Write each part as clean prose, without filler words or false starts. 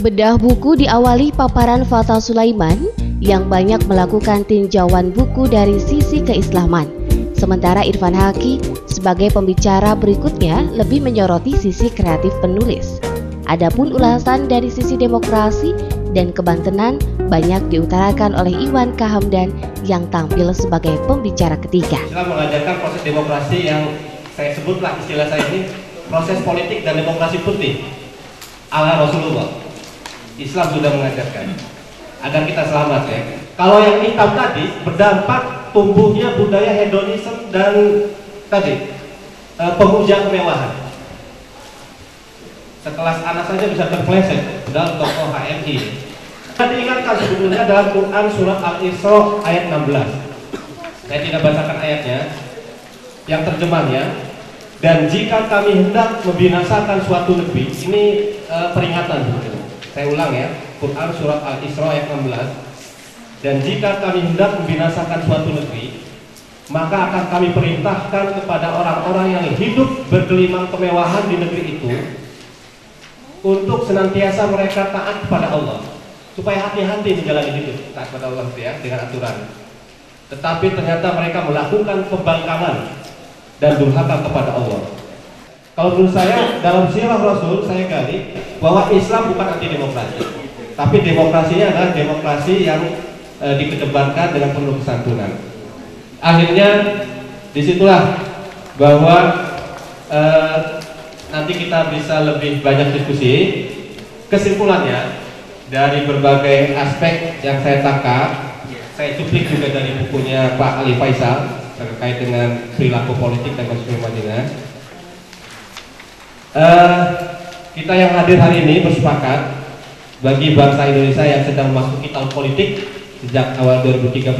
Bedah buku diawali paparan Fathal Sulaiman yang banyak melakukan tinjauan buku dari sisi keislaman. Sementara Irfan Haki sebagai pembicara berikutnya lebih menyoroti sisi kreatif penulis. Adapun ulasan dari sisi demokrasi dan kebantenan banyak diutarakan oleh Iwan K. Hamdan yang tampil sebagai pembicara ketiga. Islam mengajarkan proses demokrasi yang saya sebutlah istilah saya ini proses politik dan demokrasi putih ala Rasulullah. Islam sudah mengajarkan agar kita selamat ya. Kalau yang hitam tadi berdampak tumbuhnya budaya hedonisme dan tadi pemuja kemewahan. Sekelas anak saja bisa terpeleset dalam tokoh HMI. Kita diingatkan sebetulnya dalam Quran surat Al-Isra ayat 16. Saya tidak bacakan ayatnya, yang terjemahnya. Dan jika kami hendak membinasakan suatu negeri, ini peringatan sebetulnya. Saya ulang ya, Quran surat Al-Isra ayat 16. Dan jika kami hendak membinasakan suatu negeri, maka akan kami perintahkan kepada orang-orang yang hidup bergelimang kemewahan di negeri itu untuk senantiasa mereka taat kepada Allah, supaya hati-hati menjalani hidup taat kepada Allah ya, dengan aturan. Tetapi ternyata mereka melakukan pembangkangan dan durhaka kepada Allah. Kalau menurut saya dalam sirah Rasul saya gali bahwa Islam bukan anti demokrasi, tapi demokrasinya adalah demokrasi yang dikedepankan dengan penuh kesantunan. Akhirnya disitulah bahwa nanti kita bisa lebih banyak diskusi. Kesimpulannya dari berbagai aspek yang saya tangkap, saya cuplik juga dari bukunya Pak Ali Faisal terkait dengan perilaku politik dan konstitusi Madinah. Kita yang hadir hari ini bersepakat bagi bangsa Indonesia yang sedang memasuki tahun politik sejak awal 2013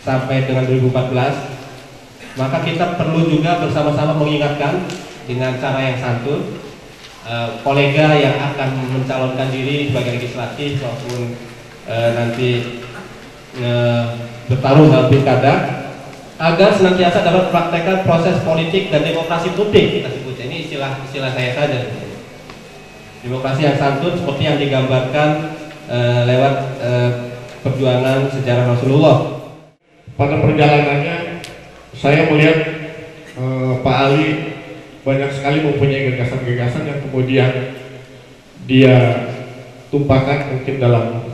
sampai dengan 2014, maka kita perlu juga bersama-sama mengingatkan dengan cara yang santun kolega yang akan mencalonkan diri sebagai legislatif maupun nanti bertarung dalam pilkada, agar senantiasa dapat mempraktekkan proses politik dan demokrasi putih, kita sebutnya. Ini istilah saya saja. Demokrasi yang santun seperti yang digambarkan lewat perjuangan sejarah Rasulullah. Pada perjalanannya saya melihat Pak Ali banyak sekali mempunyai gagasan-gagasan yang kemudian dia tumpahkan mungkin dalam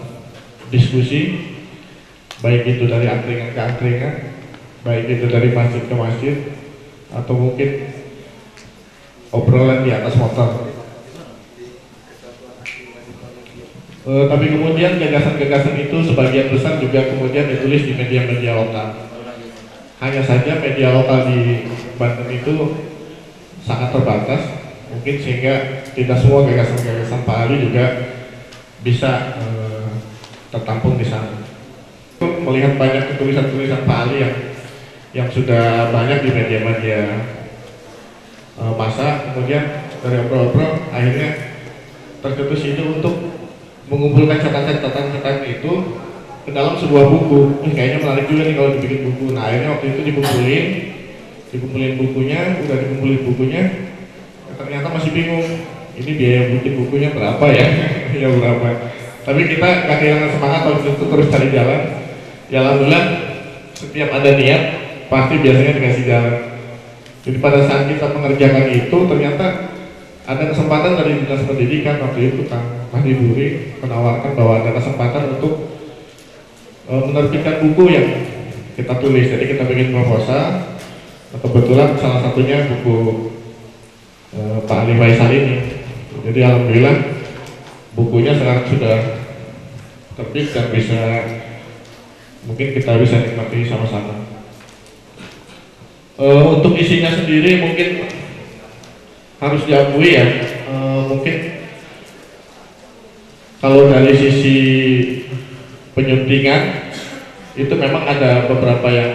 diskusi, baik itu dari angkringan ke angkringan, baik itu dari masjid ke masjid, atau mungkin obrolan di atas motor. Tapi kemudian gagasan-gagasan itu sebagian besar juga kemudian ditulis di media-media lokal. Hanya saja media lokal di Banten itu sangat terbatas, mungkin sehingga tidak semua gagasan-gagasan Pak Ali juga bisa tertampung di sana. Melihat banyak tulisan-tulisan Pak Ali yang sudah banyak di media-media massa, kemudian dari obrol-obrol akhirnya tercetus itu untuk mengumpulkan catatan-catatan itu ke dalam sebuah buku. Kayaknya menarik juga nih kalau dibikin buku. Nah akhirnya waktu itu dikumpulin bukunya, udah dikumpulin bukunya, ternyata masih bingung ini biaya bikin bukunya berapa ya. Ya berapa. Tapi kita gak kehilangan semangat waktu itu, terus cari jalan. Ya alhamdulillah setiap ada niat pasti biasanya dikasih jalan. Jadi pada saat kita mengerjakan itu ternyata ada kesempatan dari Dinas Pendidikan waktu itu Kang Mahdi Duri menawarkan bahwa ada kesempatan untuk menerbitkan buku yang kita tulis. Jadi kita bikin proposal, kebetulan salah satunya buku Pak Ali Faisal ini. Jadi alhamdulillah bukunya sekarang sudah terbit dan bisa mungkin kita bisa nikmati sama-sama. Untuk isinya sendiri mungkin harus diakui ya, mungkin kalau dari sisi penyuntingan itu memang ada beberapa yang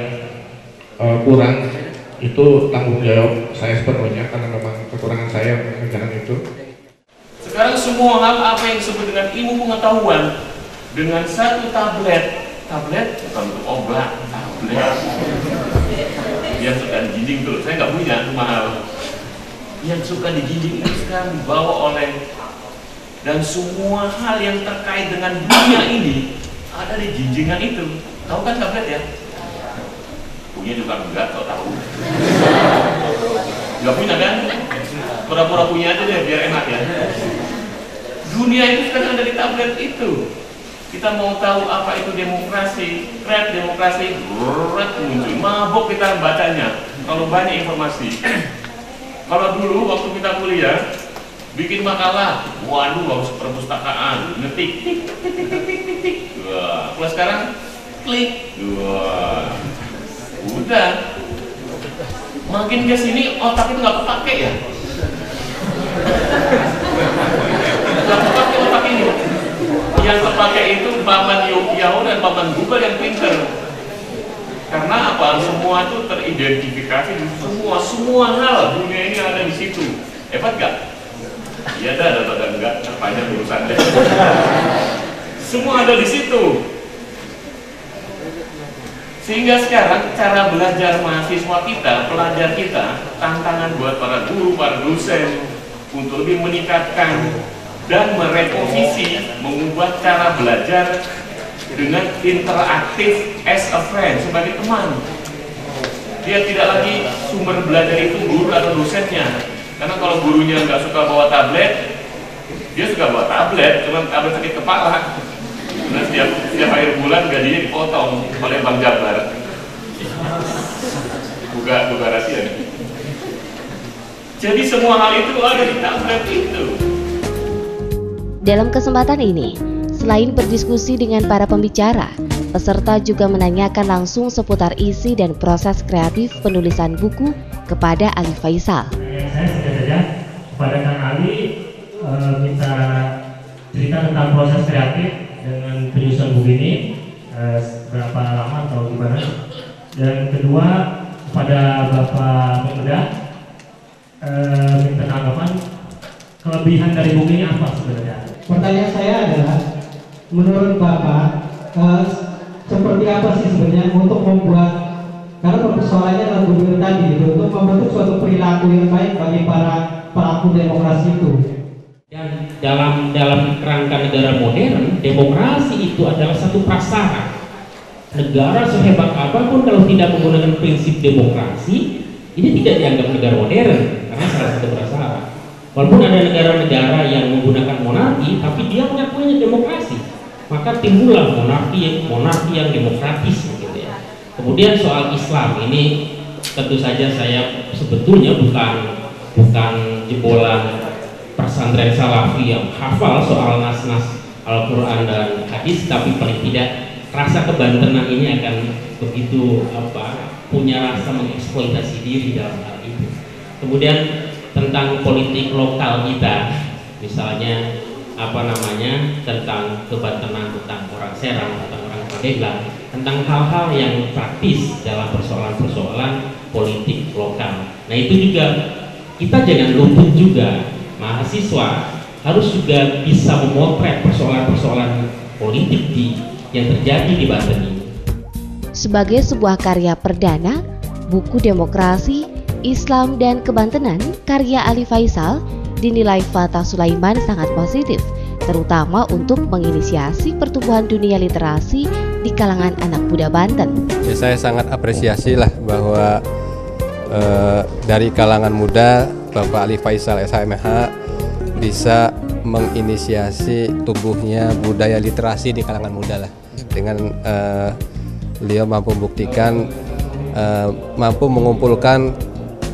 kurang. Itu tanggung jawab saya sepenuhnya karena memang kekurangan saya mengerjakan itu. Sekarang semua hal apa yang disebut dengan ilmu pengetahuan dengan satu tablet bukan untuk obat, tablet yang suka dijinjing tuh, saya nggak punya, mahal. Yang suka dijinjing itu sekarang dibawa oleh Dan semua hal yang terkait dengan dunia ini ada di jinjingan itu. Tahu kan tablet ya? Punya juga enggak, kau tahu. Enggak punya kan? Pura-pura punya aja deh, biar enak ya. Dunia itu sekarang ada di tablet itu. Kita mau tahu apa itu demokrasi, demokrasi, muncul, mabuk kita bacanya. Kalau banyak informasi. Kalau dulu waktu kita kuliah, bikin makalah, waduh harus perpustakaan, ngetik, tik, tik, tik, tik, tik, tik, tik. Wah, kalau sekarang klik, wah, udah. Makin ke sini otak itu nggak kepake ya, nggak kepake otak ini. Yang kepake itu Paman Yogyakarta dan Paman Google yang pinter. Karena apa? Semua itu teridentifikasi, semua hal dunia ini ada di situ. Hebat gak? Iya dah, daripada enggak, panjang urusannya. Semua ada di situ. Sehingga sekarang cara belajar mahasiswa kita, pelajar kita, tantangan buat para guru, para dosen untuk lebih meningkatkan dan mereposisi, mengubah cara belajar dengan interaktif as a friend, sebagai teman. Dia tidak lagi sumber belajar itu guru atau dosennya. Karena kalau gurunya nggak suka bawa tablet, dia suka bawa tablet, cuma tablet sakit kepala. Nah, setiap akhir bulan gajinya dipotong oleh Bang Jabar. Buka rahasia. Jadi semua hal itu ada di tablet itu. Dalam kesempatan ini, selain berdiskusi dengan para pembicara, peserta juga menanyakan langsung seputar isi dan proses kreatif penulisan buku kepada Ali Faisal. Saya singkat saja kepada Kang Ali minta cerita tentang proses kreatif dengan penyusunan buku ini, berapa lama atau gimana. Dan kedua kepada Bapak Pemuda minta tanggapan kelebihan dari buku ini apa sebenarnya? Pertanyaan saya adalah, menurut Bapak seperti apa sih sebenarnya untuk membuat, karena persoalannya adalah buku tadi itu, untuk membentuk suatu perilaku yang baik bagi para pelaku demokrasi itu. Dan dalam kerangka negara modern, demokrasi itu adalah satu prasyarat. Negara sehebat apapun kalau tidak menggunakan prinsip demokrasi, ini tidak dianggap negara modern karena salah satu prasyarat. Walaupun ada negara-negara yang menggunakan monarki, tapi dia mengakuinya demokrasi, maka timbullah monarki yang demokratis, gitu ya. Kemudian soal Islam ini tentu saja saya sebetulnya bukan jebolan pesantren salafi yang hafal soal nas-nas Al-Quran dan hadis, tapi paling tidak rasa kebantenan ini akan begitu punya rasa mengeksploitasi diri dalam hal itu. Kemudian tentang politik lokal kita, misalnya tentang kebantenan, tentang orang Serang, tentang orang Pandeglang, tentang hal-hal yang praktis dalam persoalan-persoalan politik lokal. Nah itu juga kita jangan luput juga, mahasiswa harus juga bisa memotret persoalan-persoalan politik yang terjadi di Banten ini. Sebagai sebuah karya perdana, buku Demokrasi, Islam dan Kebantenan karya Ali Faisal dinilai Fatah Sulaiman sangat positif, terutama untuk menginisiasi pertumbuhan dunia literasi di kalangan anak muda Banten. Ya, saya sangat apresiasi lah bahwa dari kalangan muda Bapak Ali Faisal SHMH bisa menginisiasi tumbuhnya budaya literasi di kalangan muda lah, dengan beliau mampu membuktikan, mampu mengumpulkan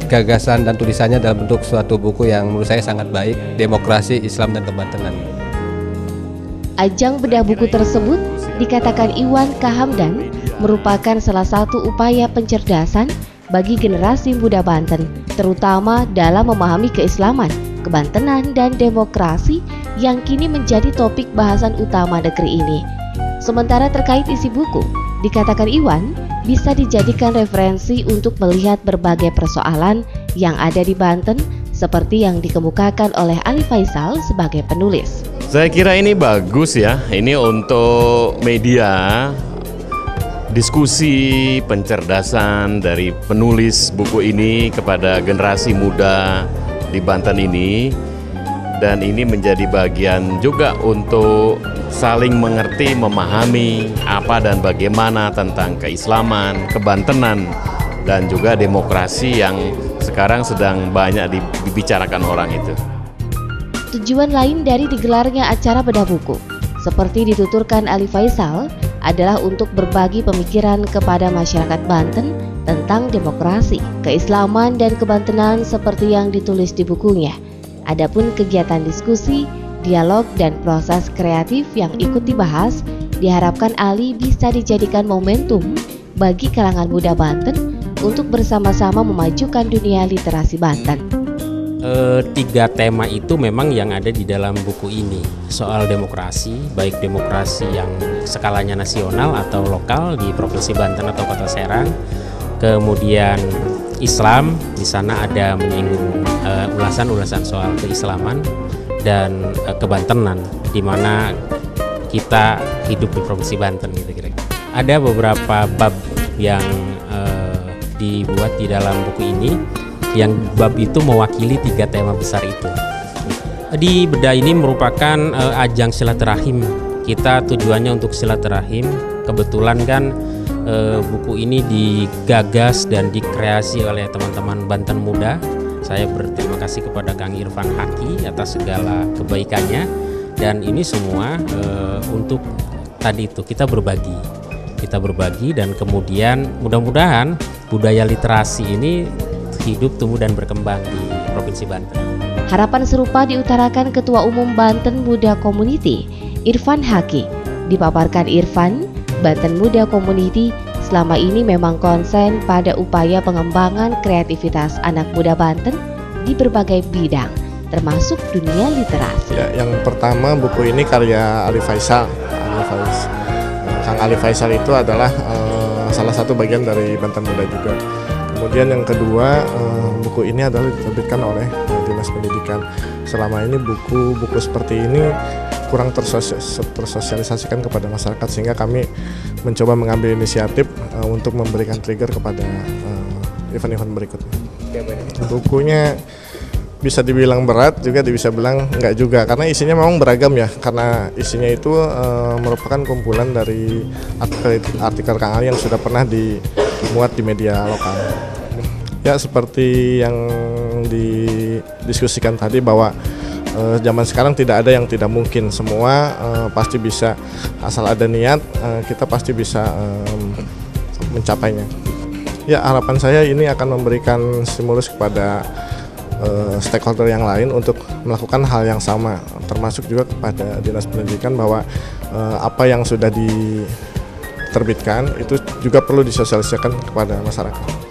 gagasan dan tulisannya dalam bentuk suatu buku yang menurut saya sangat baik, Demokrasi, Islam dan Kebantenan. Ajang bedah buku tersebut dikatakan Iwan K. Hamdan merupakan salah satu upaya pencerdasan bagi generasi muda Banten, terutama dalam memahami keislaman, kebantenan dan demokrasi yang kini menjadi topik bahasan utama negeri ini. Sementara terkait isi buku, dikatakan Iwan bisa dijadikan referensi untuk melihat berbagai persoalan yang ada di Banten seperti yang dikemukakan oleh Ali Faisal sebagai penulis. Saya kira ini bagus ya, ini untuk media, diskusi, pencerdasan dari penulis buku ini kepada generasi muda di Banten ini. dan ini menjadi bagian juga untuk saling mengerti, memahami apa dan bagaimana tentang keislaman, kebantenan, dan juga demokrasi yang sekarang sedang banyak dibicarakan orang itu. Tujuan lain dari digelarnya acara bedah buku, seperti dituturkan Ali Faisal, adalah untuk berbagi pemikiran kepada masyarakat Banten tentang demokrasi, keislaman, dan kebantenan seperti yang ditulis di bukunya. Adapun kegiatan diskusi, dialog, dan proses kreatif yang ikut dibahas, diharapkan Ali bisa dijadikan momentum bagi kalangan muda Banten untuk bersama-sama memajukan dunia literasi Banten. 3 tema itu memang yang ada di dalam buku ini, soal demokrasi, baik demokrasi yang skalanya nasional atau lokal di Provinsi Banten atau Kota Serang, kemudian Islam, di sana ada menyinggung ulasan-ulasan soal keislaman, dan kebantenan, di mana kita hidup di Provinsi Banten gitu kira-kira. Ada beberapa bab yang dibuat di dalam buku ini, yang bab itu mewakili 3 tema besar itu. Di bedah ini merupakan ajang silaturahim. Kita tujuannya untuk silaturahim. Kebetulan kan buku ini digagas dan dikreasi oleh teman-teman Banten Muda. Saya berterima kasih kepada Kang Irfan Haki atas segala kebaikannya. Dan ini semua untuk tadi itu kita berbagi dan kemudian mudah-mudahan budaya literasi ini hidup, tumbuh, dan berkembang di Provinsi Banten. Harapan serupa diutarakan Ketua Umum Banten Muda Community, Irfan Haki. Dipaparkan Irfan, Banten Muda Community selama ini memang konsen pada upaya pengembangan kreativitas anak muda Banten di berbagai bidang, termasuk dunia literasi. Ya, yang pertama buku ini karya Ali Faisal. Kang Ali Faisal itu adalah salah satu bagian dari Banten Muda juga. Kemudian yang kedua, buku ini adalah diterbitkan oleh Dinas Pendidikan. Selama ini buku-buku seperti ini kurang tersosialisasikan kepada masyarakat, sehingga kami mencoba mengambil inisiatif untuk memberikan trigger kepada event-event berikutnya. Bukunya bisa dibilang berat, juga bisa bilang enggak juga, karena isinya memang beragam ya, karena isinya itu merupakan kumpulan dari artikel Kang Ali yang sudah pernah dimuat di media lokal. Ya, seperti yang didiskusikan tadi bahwa zaman sekarang tidak ada yang tidak mungkin, semua pasti bisa, asal ada niat kita pasti bisa mencapainya. Ya, harapan saya ini akan memberikan stimulus kepada stakeholder yang lain untuk melakukan hal yang sama, termasuk juga kepada Dinas Pendidikan, bahwa apa yang sudah diterbitkan itu juga perlu disosialisasikan kepada masyarakat.